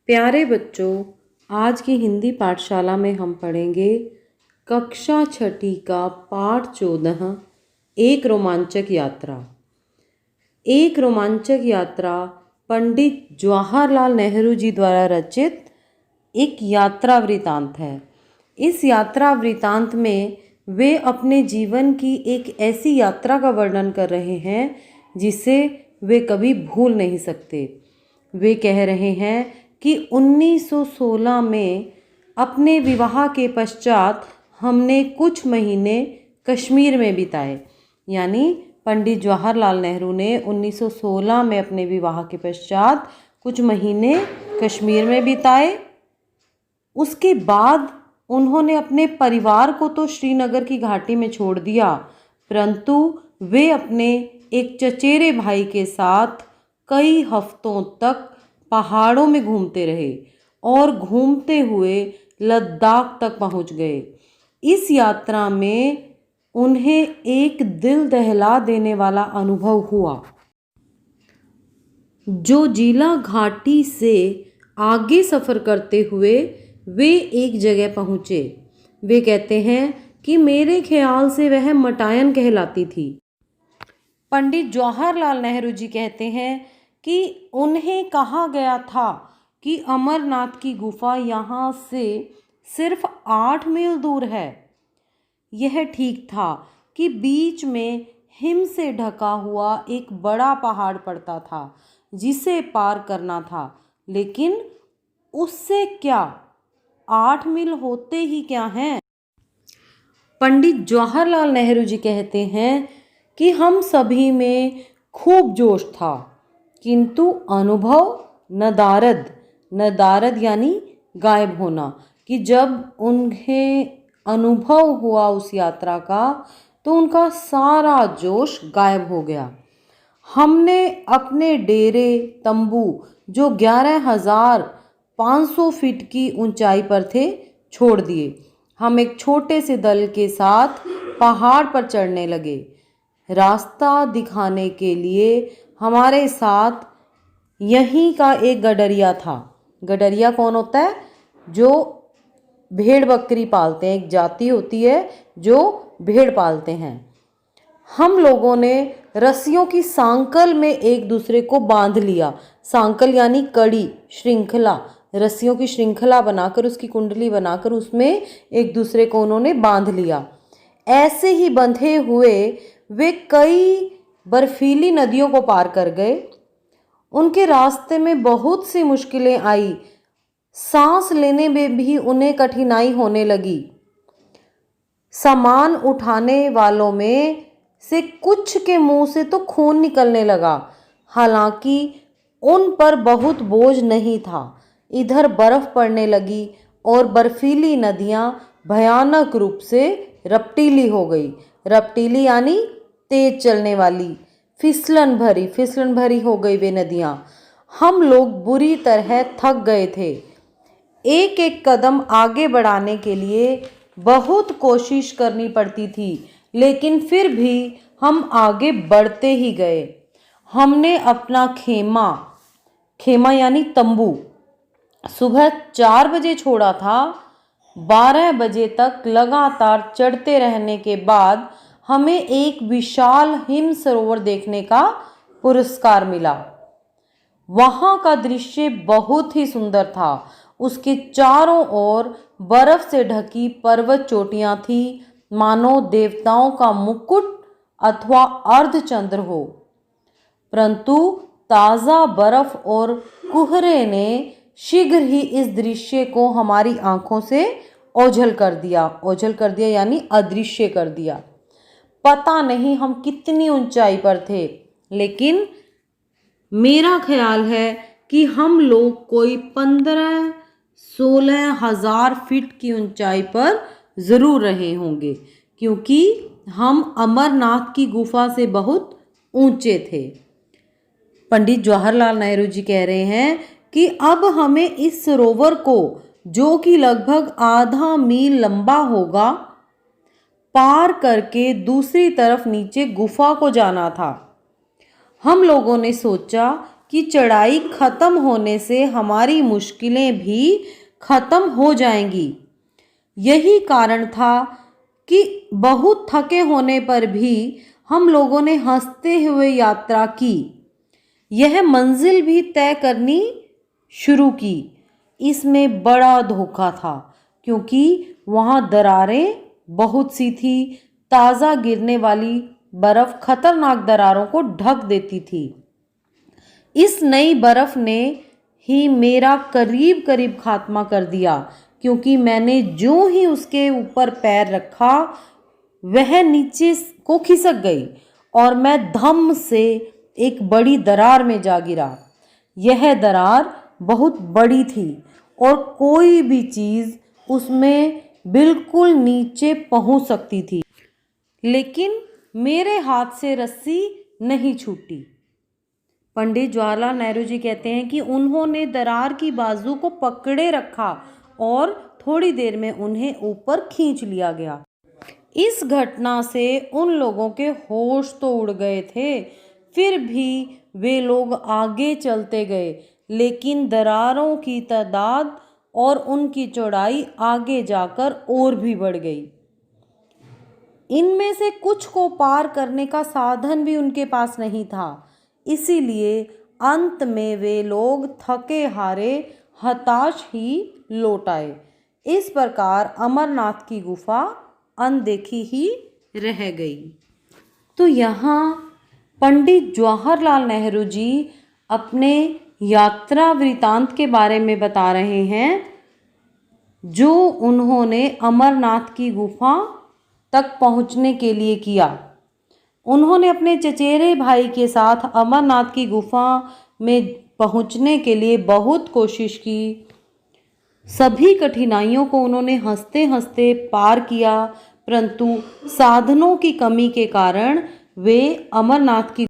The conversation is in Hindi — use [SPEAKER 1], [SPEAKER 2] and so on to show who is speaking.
[SPEAKER 1] प्यारे बच्चों, आज की हिंदी पाठशाला में हम पढ़ेंगे कक्षा छठी का पाठ 14 एक रोमांचक यात्रा। एक रोमांचक यात्रा पंडित जवाहरलाल नेहरू जी द्वारा रचित एक यात्रा वृतांत है। इस यात्रा वृतांत में वे अपने जीवन की एक ऐसी यात्रा का वर्णन कर रहे हैं जिसे वे कभी भूल नहीं सकते। वे कह रहे हैं कि 1916 में अपने विवाह के पश्चात हमने कुछ महीने कश्मीर में बिताए। यानी पंडित जवाहरलाल नेहरू ने 1916 में अपने विवाह के पश्चात कुछ महीने कश्मीर में बिताए। उसके बाद उन्होंने अपने परिवार को तो श्रीनगर की घाटी में छोड़ दिया, परंतु वे अपने एक चचेरे भाई के साथ कई हफ्तों तक पहाड़ों में घूमते रहे और घूमते हुए लद्दाख तक पहुंच गए। इस यात्रा में उन्हें एक दिल दहला देने वाला अनुभव हुआ। जो जिला घाटी से आगे सफ़र करते हुए वे एक जगह पहुँचे। वे कहते हैं कि मेरे ख्याल से वह मटायन कहलाती थी। पंडित जवाहरलाल नेहरू जी कहते हैं कि उन्हें कहा गया था कि अमरनाथ की गुफा यहाँ से सिर्फ 8 मील दूर है। यह ठीक था कि बीच में हिम से ढका हुआ एक बड़ा पहाड़ पड़ता था जिसे पार करना था, लेकिन उससे क्या, 8 मील होते ही क्या हैं। पंडित जवाहरलाल नेहरू जी कहते हैं कि हम सभी में खूब जोश था, किंतु अनुभव नदारद यानी गायब होना, कि जब उन्हें अनुभव हुआ उस यात्रा का तो उनका सारा जोश गायब हो गया। हमने अपने डेरे तंबू जो 11,500 फीट की ऊंचाई पर थे छोड़ दिए। हम एक छोटे से दल के साथ पहाड़ पर चढ़ने लगे। रास्ता दिखाने के लिए हमारे साथ यहीं का एक गडरिया था। गडरिया कौन होता है? जो भेड़ बकरी पालते हैं, एक जाति होती है जो भेड़ पालते हैं। हम लोगों ने रस्सियों की सांकल में एक दूसरे को बांध लिया। सांकल यानी कड़ी, श्रृंखला, रस्सियों की श्रृंखला बनाकर, उसकी कुंडली बनाकर उसमें एक दूसरे को उन्होंने बांध लिया। ऐसे ही बंधे हुए वे कई बर्फीली नदियों को पार कर गए। उनके रास्ते में बहुत सी मुश्किलें आई। सांस लेने में भी उन्हें कठिनाई होने लगी। सामान उठाने वालों में से कुछ के मुंह से तो खून निकलने लगा। हालांकि उन पर बहुत बोझ नहीं था। इधर बर्फ पड़ने लगी और बर्फीली नदियां भयानक रूप से रपटीली हो गई। रपटीली यानी तेज चलने वाली, फिसलन भरी हो गई वे नदियां। हम लोग बुरी तरह थक गए थे। एक एक कदम आगे बढ़ाने के लिए बहुत कोशिश करनी पड़ती थी, लेकिन फिर भी हम आगे बढ़ते ही गए। हमने अपना खेमा यानी तंबू सुबह 4 बजे छोड़ा था। 12 बजे तक लगातार चढ़ते रहने के बाद हमें एक विशाल हिम सरोवर देखने का पुरस्कार मिला। वहाँ का दृश्य बहुत ही सुंदर था। उसके चारों ओर बर्फ से ढकी पर्वत चोटियां थी, मानो देवताओं का मुकुट अथवा अर्धचंद्र हो। परंतु ताज़ा बर्फ और कुहरे ने शीघ्र ही इस दृश्य को हमारी आंखों से ओझल कर दिया यानी अदृश्य कर दिया। पता नहीं हम कितनी ऊंचाई पर थे, लेकिन मेरा ख्याल है कि हम लोग कोई 15-16 हजार फीट की ऊंचाई पर ज़रूर रहे होंगे, क्योंकि हम अमरनाथ की गुफा से बहुत ऊंचे थे। पंडित जवाहरलाल नेहरू जी कह रहे हैं कि अब हमें इस सरोवर को, जो कि लगभग आधा मील लंबा होगा, पार करके दूसरी तरफ नीचे गुफा को जाना था। हम लोगों ने सोचा कि चढ़ाई खत्म होने से हमारी मुश्किलें भी खत्म हो जाएंगी। यही कारण था कि बहुत थके होने पर भी हम लोगों ने हंसते हुए यात्रा की। यह मंजिल भी तय करनी शुरू की। इसमें बड़ा धोखा था क्योंकि वहाँ दरारें बहुत सी थी। ताज़ा गिरने वाली बर्फ़ खतरनाक दरारों को ढक देती थी। इस नई बर्फ़ ने ही मेरा करीब करीब खात्मा कर दिया, क्योंकि मैंने जो ही उसके ऊपर पैर रखा वह नीचे को खिसक गई और मैं धम से एक बड़ी दरार में जा गिरा। यह दरार बहुत बड़ी थी और कोई भी चीज़ उसमें बिल्कुल नीचे पहुंच सकती थी, लेकिन मेरे हाथ से रस्सी नहीं छूटी। पंडित जवाहरलाल नेहरू जी कहते हैं कि उन्होंने दरार की बाजू को पकड़े रखा और थोड़ी देर में उन्हें ऊपर खींच लिया गया। इस घटना से उन लोगों के होश तो उड़ गए थे, फिर भी वे लोग आगे चलते गए, लेकिन दरारों की तादाद और उनकी चौड़ाई आगे जाकर और भी बढ़ गई। इनमें से कुछ को पार करने का साधन भी उनके पास नहीं था, इसीलिए अंत में वे लोग थके हारे हताश ही लौट आए। इस प्रकार अमरनाथ की गुफा अनदेखी ही रह गई। तो यहाँ पंडित जवाहरलाल नेहरू जी अपने यात्रा वृतांत के बारे में बता रहे हैं, जो उन्होंने अमरनाथ की गुफा तक पहुँचने के लिए किया। उन्होंने अपने चचेरे भाई के साथ अमरनाथ की गुफा में पहुँचने के लिए बहुत कोशिश की। सभी कठिनाइयों को उन्होंने हंसते हंसते पार किया, परंतु साधनों की कमी के कारण वे अमरनाथ की